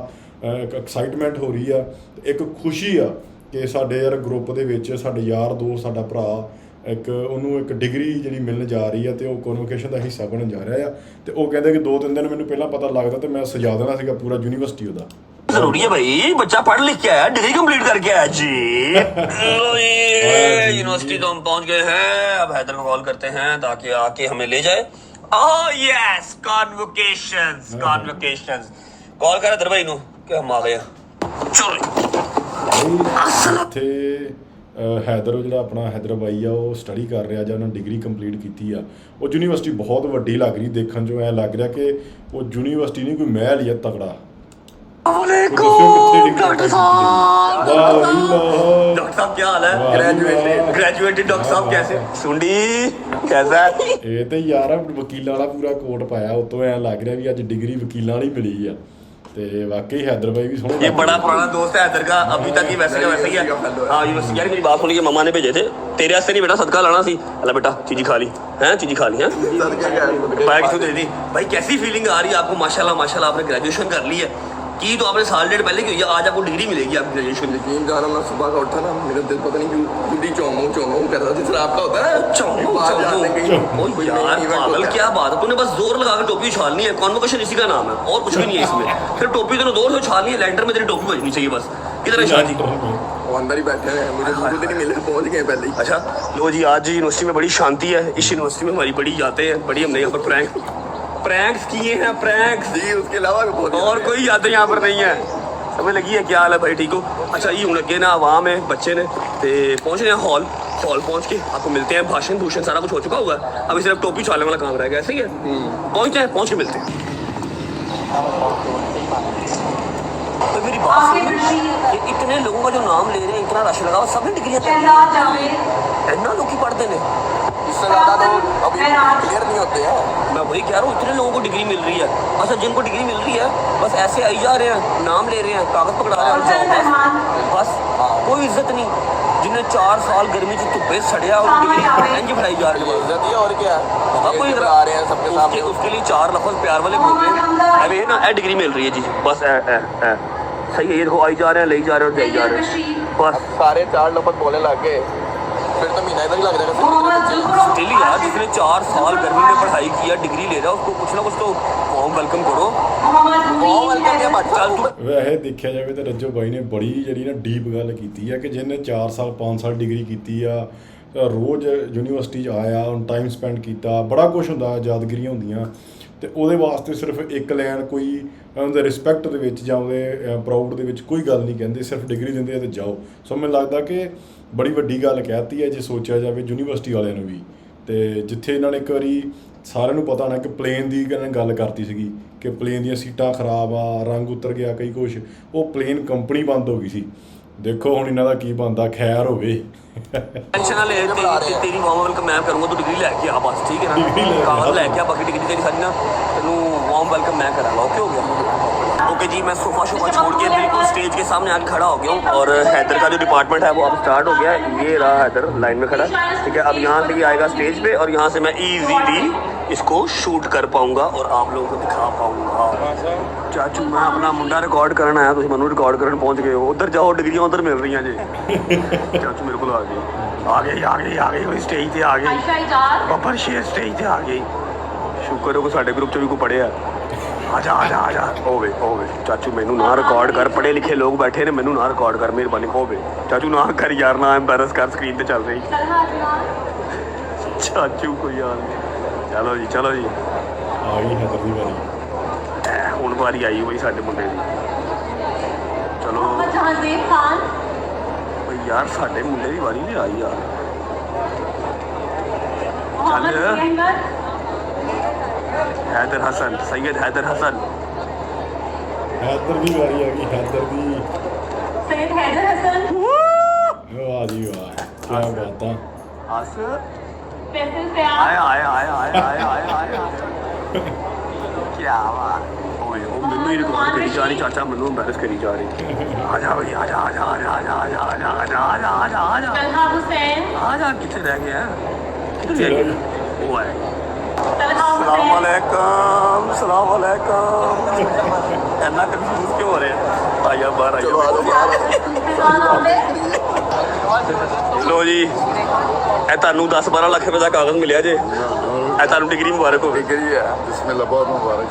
ਇੱਕ ਐਕਸਾਈਟਮੈਂਟ ਹੋ ਰਹੀ ਆ, ਇੱਕ ਖੁਸ਼ੀ ਆ ਕਿ ਸਾਡੇ ਯਾਰ ਗਰੁੱਪ ਦੇ ਵਿੱਚ ਸਾਡੇ ਯਾਰ ਦੋਸਤ, ਸਾਡਾ ਭਰਾ ਇੱਕ ਉਹਨੂੰ ਇੱਕ ਡਿਗਰੀ ਜਿਹੜੀ ਮਿਲਣ ਜਾ ਰਹੀ ਆ ਤੇ ਉਹ ਕਨਵੋਕੇਸ਼ਨ ਦਾ ਹਿੱਸਾ ਬਣਨ ਜਾ ਰਿਹਾ ਆ। ਤੇ ਉਹ ਕਹਿੰਦੇ ਕਿ 2-3 ਦਿਨ ਮੈਨੂੰ ਪਹਿਲਾਂ ਪਤਾ ਲੱਗਦਾ ਤੇ ਮੈਂ ਸਜਾ ਦੇਣਾ ਸੀਗਾ ਪੂਰਾ ਯੂਨੀਵਰਸਿਟੀ ਉਹਦਾ। जरूरी है भाई, बच्चा पढ़ लिख के आया, डिग्री कंप्लीट करके आया जी। यूनिवर्सिटी तो हम पहुंच गए हैं, अब हैदर को कॉल करते हैं ताकि आके हमें ले जाए। ओह यस, कॉन्वोकेशंस कॉल कर हैदर भाई नु कि हम आ गए। चलो ਇੱਥੇ ਹੈਦਰ ਜਿਹੜਾ ਆਪਣਾ ਹੈਦਰ ਬਾਈ ਆ ਉਹ ਸਟੱਡੀ ਕਰ ਰਿਹਾ ਜਾਂ ਉਹਨਾਂ ਡਿਗਰੀ ਕੰਪਲੀਟ ਕੀਤੀ ਆ। ਉਹ ਯੂਨੀਵਰਸਿਟੀ ਬਹੁਤ ਵੱਡੀ ਲੱਗ ਰਹੀ, ਦੇਖਣ 'ਚੋਂ ਐਂ ਲੱਗ ਰਿਹਾ ਕਿ ਉਹ ਯੂਨੀਵਰਸਿਟੀ ਨਹੀਂ ਕੋਈ ਮਹਿਲ ਹੀ ਆ ਤਗੜਾ। डॉक्टर साहब क्या हाल है? ग्रेजुएटेड डॉक्टर साहब कैसे? सुंडी कैसा है? ਇਹ ਤੇ ਯਾਰ ਵਕੀਲਾਂ ਵਾਲਾ ਪੂਰਾ ਕੋਟ ਪਾਇਆ, ਉਤੋਂ ਐਂ ਲੱਗ ਰਿਹਾ ਵੀ ਅੱਜ ਡਿਗਰੀ ਵਕੀਲਾਂ ਵਾਲੀ ਮਿਲੀ ਆ। ਤੇ वाकई हैदर भाई भी सोहना, ये बड़ा पुराना दोस्त है हैदर का, अभी तक ही वैसे का वैसे ही है। हाँ यूनिवर्सिटी यार मेरी बात सुनी कि मम्मा ने भेजे थे तेरे वास्ते, नहीं बेटा सदका लाना सी। अल्लाह बेटा चीजी खा ली है, चीजी खा ली है, पाया किसको दे दी। भाई कैसी फीलिंग आ रही है आपको? माशाल्लाह माशाल्लाह आपने ग्रेजुएशन कर ली है की, तो आपने साल डेढ़ पहले की हुई है, आज आपको डिग्री मिलेगी आपकी ग्रेजुएशन। यकीन जाना, मैं सुबह का उठा ना, मेरा दिल पता नहीं क्यों खुद ही चौंक कर रहा था, जिस आपका होता है ना चौंक यार पागल, क्या बात है, तूने बस जोर लगा के टोपी उछालनी है। कॉन्वोकेशन इसी का नाम है और कुछ भी नहीं है इसमें। फिर टोपी तूने जोर से उछालनी है, लेंटर में तेरी टोपी बजनी चाहिए बस। किधर है शादी? वो अंदर ही बैठे हैं, मुझे खुद नहीं मिले, पहुंच गए पहले ही। अच्छा लो जी, आज यूनिवर्सिटी में बड़ी शांति है। इस यूनिवर्सिटी में हमारी बड़ी यादें हैं, बड़ी हमने यहाँ पर प्रैंक्स किए हैं, प्रैंक्स जी, उसके अलावा और कोई यादें यहाँ पर नहीं है। समझ लगी है? क्या हाल है भाई? ठीक हो? अच्छा ये हूँ अगे ना आवाम है, बच्चे ने ते पहुँच रहे हैं हॉल पहुँच के आपको मिलते हैं। भाषण भूषण सारा कुछ हो चुका होगा, अभी सिर्फ टोपी छालने वाला काम रहेगा। ऐसे ही है, पहुँचते हैं, पहुँच के मिलते हैं। तो मेरी बात सुनिए, ये इतने लोगों का जो नाम ले रहे हैं, इतना रश लगा हुआ, सबने डिग्रियां इतना लोग ही पढ़ते हैं, इससे ज्यादा लोग अभी क्लियर नहीं होते हैं। मैं वही कह रहा हूँ, इतने लोगों को डिग्री मिल रही है। अच्छा जिनको डिग्री मिल रही है बस ऐसे आई जा रहे हैं, नाम ले रहे हैं, कागज पकड़ा रहे हैं, बस कोई इज्जत नहीं। जिन्हें 4 साल गर्मी की धुप्पे सड़िया और डिग्री इंज फड़ाई जा रही है, इज्जत ही और क्या है, कोई आ रहे हैं सबके सामने, उसके लिए 4 लफ्ज प्यार वाले बोल रहे हैं। अभी ना ए डिग्री मिल रही है जी, बस ए सही है। ये देखो आई जा रहे हैं, ले जा रहे हैं, जाई जा रहे हैं, बस सारे 4 लफज बोलने लग गए, फिर तो महीना इधर ही लग जाएगा। स्टिल यार जिसने 4 साल गर्मी में पढ़ाई किया, डिग्री ले रहा है, उसको कुछ ना कुछ तो वार्म वेलकम करो। वार्म वेलकम क्या बात चल तू। ਵੈਸੇ ਦੇਖਿਆ ਜਾਵੇ ਤਾਂ ਰੱਜੋ ਬਾਈ ਨੇ ਬੜੀ ਜਿਹੜੀ ਨਾ ਡੀਪ ਗੱਲ ਕੀਤੀ ਆ ਕਿ ਜਿਹਨੇ 4 ਸਾਲ 5 ਸਾਲ ਡਿਗਰੀ ਕੀਤੀ ਆ, ਰੋਜ਼ ਯੂਨੀਵਰਸਿਟੀ 'ਚ ਆਇਆ, ਹੁਣ ਟਾਈਮ ਸਪੈਂਡ ਕੀਤਾ, ਬੜਾ ਕੁਛ ਹੁੰਦਾ, ਯਾਦਗਿਰੀਆਂ ਹੁੰਦੀਆਂ। ਤੇ ਉਹਦੇ ਵਾਸਤੇ ਸਿਰਫ ਇੱਕ ਲਾਈਨ ਕੋਈ ਉਹਦੇ ਰਿਸਪੈਕਟ ਦੇ ਵਿੱਚ ਜਾਂ ਉਹਦੇ ਪ੍ਰਾਊਡ ਦੇ ਵਿੱਚ ਕੋਈ ਗੱਲ ਨਹੀਂ ਕਹਿੰਦੇ, ਸਿਰਫ ਡਿਗਰੀ ਦਿੰਦੇ ਆ ਤੇ ਜਾਓ। ਸੋ ਮੈਨੂੰ ਲੱਗਦਾ ਕਿ ਬੜੀ ਵੱਡੀ ਗੱਲ ਕਹਿਤੀ ਹੈ ਜੇ ਸੋਚਿਆ ਜਾਵੇ ਯੂਨੀਵਰਸਿਟੀ ਵਾਲਿਆਂ ਨੂੰ ਵੀ। ਤੇ ਜਿੱਥੇ ਇਹਨਾਂ ਨੇ ਇੱਕ ਵਾਰੀ ਸਾਰਿਆਂ ਨੂੰ ਪਤਾ ਹੋਣਾ ਕਿ ਪਲੇਨ ਦੀ ਗੱਲ ਕਰਤੀ ਸੀਗੀ ਕਿ ਪਲੇਨ ਦੀਆਂ ਸੀਟਾਂ ਖਰਾਬ ਆ, ਰੰਗ ਉਤਰ ਗਿਆ, ਕਈ ਕੁਛ, ਉਹ ਪਲੇਨ ਕੰਪਨੀ ਬੰਦ ਹੋ ਗਈ ਸੀ। ਦੇਖੋ ਹੁਣ ਇਹਨਾਂ ਦਾ ਕੀ ਬਣਦਾ, ਖੈਰ ਹੋਵੇ। टेंशन ना ले, तेरी वार्म वेलकम मैं करूंगा, तू डिग्री लेके आ बस, ठीक है ना? कागज लेके आ, बाकी डिग्री तेरी सारी ना तेनू वार्म वेलकम मैं करांगा। ओके हो गया? ओके जी, मैं सोफा छोड़ के बिल्कुल स्टेज के सामने आके खड़ा हो गया हूँ और हैदर का जो डिपार्टमेंट है वो अब स्टार्ट हो गया। ये रहा हैदर लाइन में खड़ा, ठीक है? अब यहाँ से ये आएगा स्टेज पे और यहाँ से मैं ईजीली इसको शूट कर पाऊंगा और आप लोगों को दिखा पाऊंगा। चाचू मैं अपना मुंडा रिकॉर्ड करना आया, तुम मनु रिकॉर्ड करने पहुंच गए हो, उधर जाओ डिग्रियां उधर मिल रही हैं जी। चाचू मेरे को आ गई कोई स्टेज पे आ गई, बब्बर शेर स्टेज पे आ गई। शुक्र है को साडे ग्रुप च भी कोई पढ़िया। आजा होवे चाचू मैनू ना रिकॉर्ड कर, पढ़े लिखे लोग बैठे ने, मैनू ना रिकॉर्ड कर मेहरबानी। होवे चाचू ना कर यार, ना एम्बैरस कर, स्क्रीन पे चल रही। चाचू कोई यार नहीं। चलो जी आ गई हैदर दी वारी, हुण वारी आई बई साडे मुंडे दी। चलो बई यार साडे मुंडे दी वारी नहीं आई यार। चल हैदर हसन, सैयद हैदर हसन, हैदर दी वारी आ गई, हैदर दी। सैयद हैदर हसन, वाह जी वाह, क्या बात है। हस स्पेशल प्यार, आया क्या बात। ओए ओ ਮੈਨੂੰ ਹੀ ਰਿਕਾਰਡ ਕਰੀ ਜਾ ਰਹੀ ਚਾਚਾ ਮੈਨੂੰ ਐਮਬੈਰਸ ਕਰੀ ਜਾ ਰਹੀ ਆ ਜਾ ਬਈ ਆ ਜਾ ਆ ਜਾ ਆ ਜਾ ਆ ਜਾ ਆ ਜਾ ਆ ਜਾ ਆ ਜਾ ਆ ਜਾ ਆ ਜਾ तलहा हुसैन ਆ ਜਾ ਕਿੱਥੇ ਰਹਿ ਗਿਆ ਕਿੱਥੇ ਰਹਿ ਗਿਆ ਉਹ ਆਇਆ तलहा ਸਲਾਮ हुसैन ਅਲੈਕਮ ਸਲਾਮ ਅਲੈਕਮ ਇੰਨਾ ਕਨਫਿਊਜ਼ ਕਿਉਂ ਹੋ ਰਿਹਾ ਆਇਆ ਬਾਹਰ ਆਇਆ ਲੋ ਜੀ ਇਹ ਤੁਹਾਨੂੰ 10-12 ਲੱਖ ਰੁਪਏ ਦਾ ਕਾਗਜ਼ ਮਿਲਿਆ ਜੇ ਇਹ ਤੁਹਾਨੂੰ ਡਿਗਰੀ ਮੁਬਾਰਕ ਹੋਵੇ डिग्री है बिस्मिल्लाह बहुत मुबारक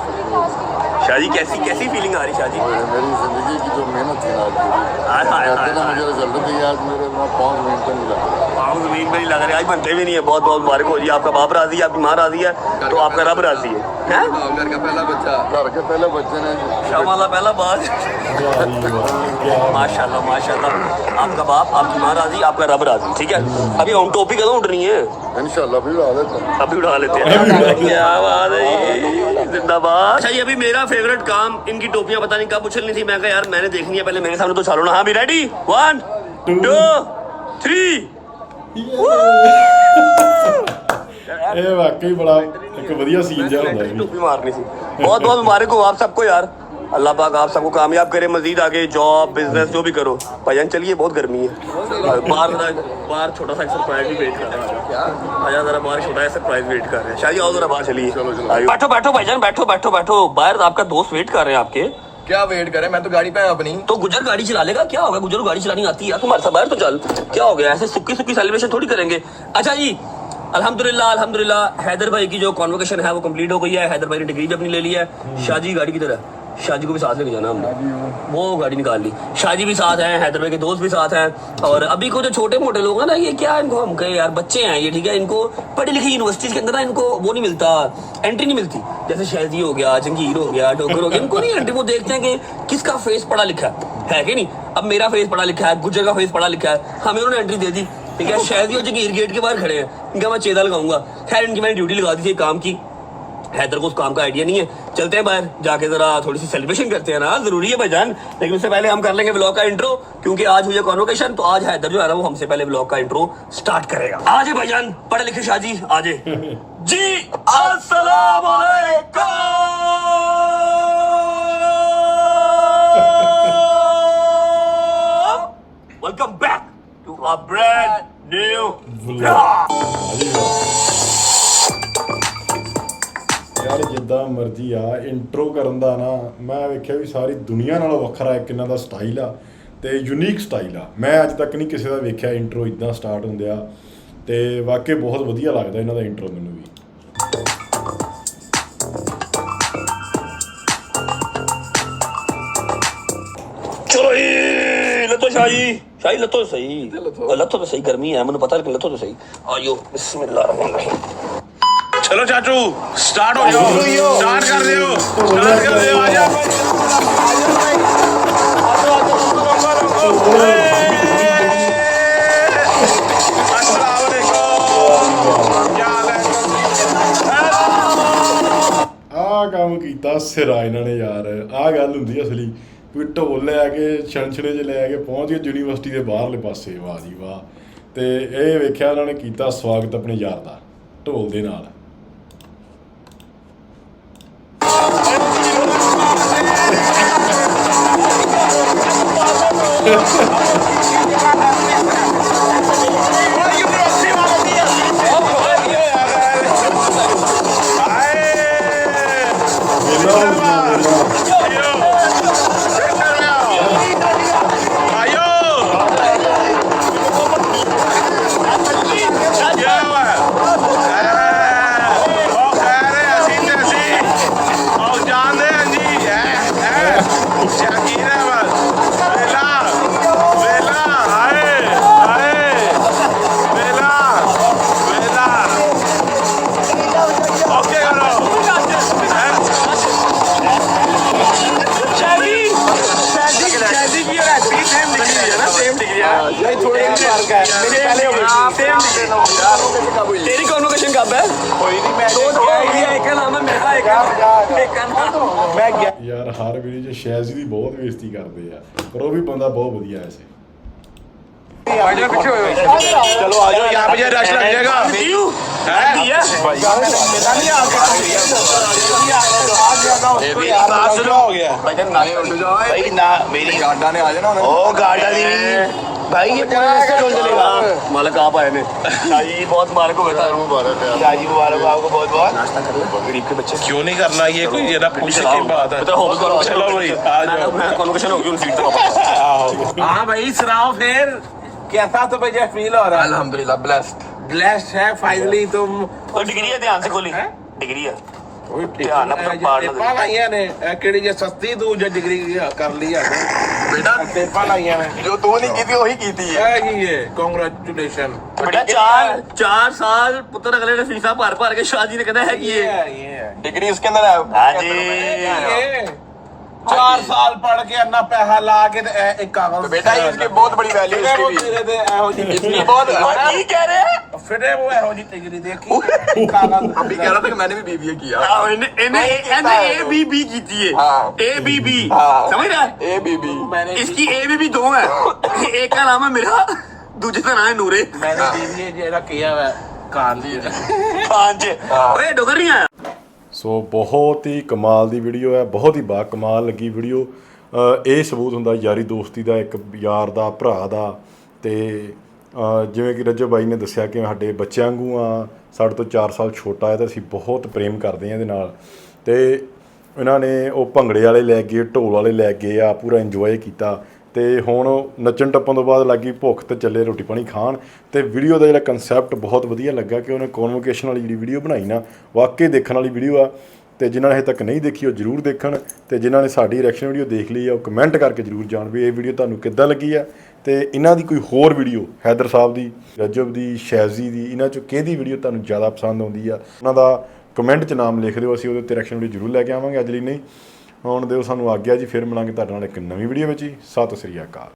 शाह जी कैसी फीलिंग आ रही शाह जी मेरी जिंदगी की जो मेहनत थी ना आज हाय हाय कहते ना हाय मुझे रिजल्ट दिया आज मेरे वहाँ 5 मिनट नहीं लग रहा पाँव जमीन पे नहीं लग रहे आज बनते भी नहीं है बहुत बहुत मुबारक हो जी आपका बाप राजी है आपकी माँ राजी है तो आपका रब राजी है हैं घर का पहला बच्चा घर के पहले बच्चे ने शामाला पहला बात माशाल्लाह माशाल्लाह आपका बाप आपकी माँ राजी आपका रब राजी ठीक है अभी हम टोपी कदों उड़नी है इंशाल्लाह भी उड़ा देता हूँ अभी उड़ा लेते हैं क्या बात है जिंदाबाद अच्छा ये अभी मेरा फेवरेट काम इनकी टोपियां पता नहीं कब उछलनी थी मैं कहा यार मैंने देखनी है पहले मेरे सामने तो चालो ना हाँ भी रेडी 1 2 3 ਇਹ ਵਾਕਈ ਬੜਾ ਇੱਕ ਵਧੀਆ ਸੀਨ ਜਿਹਾ ਹੁੰਦਾ ਹੈ टोपी मारनी थी बहुत बहुत मुबारक हो आप सबको यार अल्लाह पाक आप सबको कामयाब करे मजीद आगे जॉब बिजनेस जो भी करो भाईजान चलिए बहुत गर्मी है बाहर छोटा सा सरप्राइज भी वेट कर रहे हैं आजा जरा बाहर छोटा सा सरप्राइज वेट कर रहे हैं शायद आओ जरा बाहर चलिए बैठो बैठो भाईजान बैठो बैठो बैठो बाहर आपका दोस्त वेट कर रहे हैं आपके क्या वेट करें मैं तो गाड़ी पे अपनी तो गुजर गाड़ी चला लेगा क्या होगा गुजर को गाड़ी चलानी आती है यार तुम्हारे साथ बाहर तो चल क्या हो गया ऐसे सुक्की सुक्की सेलिब्रेशन थोड़ी करेंगे अच्छा जी अल्हम्दुलिल्लाह अल्हम्दुलिल्लाह हैदर भाई की जो कॉन्वोकेशन है वो कंप्लीट हो गई है हैदर भाई ने डिग्री भी अपनी ले ली है शाहजी गाड़ी की तरह शाहजी को भी साथ लेके जाना हमने वो गाड़ी निकाल ली शाहजी भी साथ हैं हैदर भाई के दोस्त भी साथ हैं और अभी को जो छोटे मोटे लोग हैं ना ये क्या इनको हम कहे यार बच्चे हैं ये ठीक है इनको पढ़ी लिखी यूनिवर्सिटीज के अंदर ना इनको वो नहीं मिलता एंट्री नहीं मिलती जैसे शहजी हो गया जंगीर हो गया डोगर हो गया इनको नहीं एंट्री वो देखते हैं कि किसका फेस पढ़ा लिखा है कि नहीं अब मेरा फेस पढ़ा लिखा है गुज्जर का फेस पढ़ा लिखा है हमें उन्होंने एंट्री दे दी ठीक है शहजी और जंगीर गेट के बाहर खड़े हैं इनका मैं चेदा लगाऊंगा खैर इनकी मैंने ड्यूटी लगा दी थी काम की हैदर को उस काम का आइडिया नहीं है चलते हैं बाहर जाके जरा थोड़ी सी सेलिब्रेशन करते हैं ना जरूरी है भाईजान लेकिन उससे पहले हम कर लेंगे व्लॉग का इंट्रो क्योंकि आज हुई है कॉन्वोकेशन तो आज हैदर जो है ना वो हमसे पहले व्लॉग का इंट्रो स्टार्ट करेगा आज भाईजान पढ़े लिखे शाहजी आज जी अस्सलाम वालेकुम welcome back to a brand new vlog ਯਾਰ ਜਿੱਦਾਂ ਮਰਜ਼ੀ ਆ ਇੰਟਰੋ ਕਰਨ ਦਾ ਨਾ ਮੈਂ ਵੇਖਿਆ ਵੀ ਸਾਰੀ ਦੁਨੀਆ ਨਾਲੋਂ ਵੱਖਰਾ ਇੱਕ ਇਹਨਾਂ ਦਾ ਸਟਾਈਲ ਆ ਤੇ ਯੂਨੀਕ ਸਟਾਈਲ ਆ ਮੈਂ ਅੱਜ ਤੱਕ ਨਹੀਂ ਕਿਸੇ ਦਾ ਵੇਖਿਆ ਇੰਟਰੋ ਇਦਾਂ ਸਟਾਰਟ ਹੁੰਦੇ ਆ ਤੇ ਵਾਕਈ ਬਹੁਤ ਵਧੀਆ ਲੱਗਦਾ ਇਹਨਾਂ ਦਾ ਇੰਟਰੋ ਮੈਨੂੰ ਵੀ चलो जी लतो शाही शाही लतो तो सही लतो तो सही गर्मी है मैंने पता लेकिन लतो तो सही आयो बिस्मिल्लाहिर्रहमानिर्रहीम चलो चाचू स्टार्ट हो जाओ स्टार्ट कर दो आजा अस्सलाम वालेकुम क्या हाल है ਆਹ ਕੰਮ ਕੀਤਾ ਸਿਰਾ ਇਹਨਾਂ ਨੇ ਯਾਰ ਆਹ ਗੱਲ ਹੁੰਦੀ ਅਸਲੀ ਕੋਈ ਢੋਲ ਲੈ ਕੇ ਛਣਛਣੇ 'ਚ ਲੈ ਕੇ ਪਹੁੰਚ ਗਏ ਯੂਨੀਵਰਸਿਟੀ ਦੇ ਬਾਹਰਲੇ ਪਾਸੇ ਵਾਹ ਜੀ ਵਾਹ ਤੇ ਇਹ ਵੇਖਿਆ ਉਹਨਾਂ ਨੇ ਕੀਤਾ ਸਵਾਗਤ ਆਪਣੇ ਯਾਰ ਦਾ ਢੋਲ ਦੇ ਨਾਲ तेरी कॉन्वोकेशन कब है कोई नहीं मैं एक नाम है मेरा एक मैं गया ਯਾਰ ਹਰ ਵੀਡੀਓ 'ਚ ਸ਼ੈਜ਼ੀ ਦੀ ਬਹੁਤ ਬੇਇੱਜ਼ਤੀ ਕਰਦੇ ਆ ਪਰ ਉਹ ਵੀ ਬੰਦਾ ਬਹੁਤ ਵਧੀਆ ਐਸੇ चलो आ जाओ, यहाँ पे जो रश लग जाएगा। नहीं उठ जाओ भाई ना मेरी गार्डा ने आ जाना ओ गार्डा दी भाई, ये पूरा रास्ता कौन चलेगा? मालक आप आए ने शाही बहुत मालक हो गया था शादी मुबारक आपको बहुत बहुत। नाश्ता कर लो गरीब के बच्चे क्यों नहीं करना, ये कोई जरा पूछने की बात है। चलो भाई आ जाओ। कॉन्वोकेशन होगी उन सीट पे हाँ भाई सुनाओ फिर, कैसा तो मुझे फील हो रहा है? अल्हम्दुलिल्लाह ब्लेस्ड ब्लेस्ड है फाइनली तुम। और डिग्री है ध्यान से खोली डिग्री है ध्यान अपना पार ना पेपर लाइया ने केड़ी जे सस्ती तू जो डिग्री कर लिया बेटा पेपर लाइया ने जो तू नहीं की थी वही की थी है ये कांग्रेचुलेशन। बेटा 4 साल पुत्र अगले ने फीसा भर के शादी ने कहना है कि ये डिग्री उसके अंदर है हाँ जी ये 4 साल पढ़ के अपना पैसा ला के ते एक कागज तो बेटा इसकी बहुत बड़ी वैल्यू इसकी भी इसकी बहुत की कह रहे हैं फिर वो एहो जी डिग्री देखी कागज अभी कह रहा था कि मैंने भी बीबीए किया इन्हें ABB की थी है हाँ। ABB हाँ। समझ रहा है ए बीबी मैंने इसकी ABB 2 है एक का नाम है मेरा दूसरे का नाम है नूरे मैंने बीबीए जेरा किया है कान दी 5 ओए डोगर नहीं आया ਸੋ ਬਹੁਤ ਹੀ ਕਮਾਲ ਦੀ ਵੀਡੀਓ ਹੈ, ਬਹੁਤ ਹੀ ਬਾ ਕਮਾਲ ਲੱਗੀ ਵੀਡੀਓ। ਇਹ ਸਬੂਤ ਹੁੰਦਾ ਯਾਰੀ ਦੋਸਤੀ ਦਾ, ਇੱਕ ਯਾਰ ਦਾ, ਭਰਾ ਦਾ। ਤੇ ਜਿਵੇਂ ਕਿ ਰਜਬ ਬਾਈ ਨੇ ਦੱਸਿਆ ਕਿ ਸਾਡੇ ਬੱਚਿਆਂ ਵਾਂਗੂ ਆ, ਸਾਡੇ ਤੋਂ 4 ਸਾਲ ਛੋਟਾ ਹੈ ਤੇ ਅਸੀਂ ਬਹੁਤ ਪ੍ਰੇਮ ਕਰਦੇ ਹਾਂ ਇਹਦੇ ਨਾਲ। ਤੇ ਇਹਨਾਂ ਨੇ ਉਹ ਭੰਗੜੇ ਵਾਲੇ ਲੈ ਗਏ, ਢੋਲ ਵਾਲੇ ਲੈ ਗਏ ਆ, ਪੂਰਾ ਇੰਜੋਏ ਕੀਤਾ। ਤੇ ਹੁਣ ਨੱਚਣ ਟੱਪਣ ਤੋਂ ਬਾਅਦ ਲੱਗੀ ਭੁੱਖ ਤੇ ਚੱਲੇ ਰੋਟੀ ਪਾਣੀ ਖਾਣ। ਤੇ ਵੀਡੀਓ ਦਾ ਜਿਹੜਾ ਕਨਸੈਪਟ ਬਹੁਤ ਵਧੀਆ ਲੱਗਾ ਕਿ ਉਹਨੇ ਕਨਵੋਕੇਸ਼ਨ ਵਾਲੀ ਜਿਹੜੀ ਵੀਡੀਓ ਬਣਾਈ ਨਾ, ਵਾਕਈ ਦੇਖਣ ਵਾਲੀ ਵੀਡੀਓ ਆ। ਤੇ ਜਿਨ੍ਹਾਂ ਨੇ ਹਜੇ ਤੱਕ ਨਹੀਂ ਦੇਖੀ ਉਹ ਜ਼ਰੂਰ ਦੇਖਣ, ਤੇ ਜਿਨ੍ਹਾਂ ਨੇ ਸਾਡੀ ਰਿਐਕਸ਼ਨ ਵੀਡੀਓ ਦੇਖ ਲਈ ਆ ਉਹ ਕਮੈਂਟ ਕਰਕੇ ਜ਼ਰੂਰ ਜਾਣ ਵੀ ਇਹ ਵੀਡੀਓ ਤੁਹਾਨੂੰ ਕਿੱਦਾਂ ਲੱਗੀ ਆ। ਤੇ ਇਹਨਾਂ ਦੀ ਕੋਈ ਹੋਰ ਵੀਡੀਓ, ਹੈਦਰ ਸਾਹਿਬ ਦੀ, ਰਜਬ ਦੀ, ਸ਼ੈਜ਼ੀ ਦੀ, ਇਹਨਾਂ 'ਚੋਂ ਕਿਹਦੀ ਵੀਡੀਓ ਤੁਹਾਨੂੰ ਜ਼ਿਆਦਾ ਪਸੰਦ ਆਉਂਦੀ ਆ, ਉਹਨਾਂ ਦਾ ਕਮੈਂਟ 'ਚ ਨਾਮ ਲਿਖ ਦਿਓ, ਅਸੀਂ ਉਹਦੇ ਉੱਤੇ ਰਿਐਕਸ਼ਨ ਵੀਡੀਓ ਜ਼ਰੂਰ ਲੈ ਕੇ ਆਵਾਂਗੇ। ਅੱਜ ਲਈ ਨਹੀਂ, ਹੁਣ ਦਿਓ ਸਾਨੂੰ ਆਗਿਆ ਜੀ, ਫਿਰ ਮਿਲਾਂਗੇ ਤੁਹਾਡੇ ਨਾਲ ਇੱਕ ਨਵੀਂ ਵੀਡੀਓ ਵਿੱਚ ਹੀ। ਸਤਿ ਸ੍ਰੀ ਅਕਾਲ।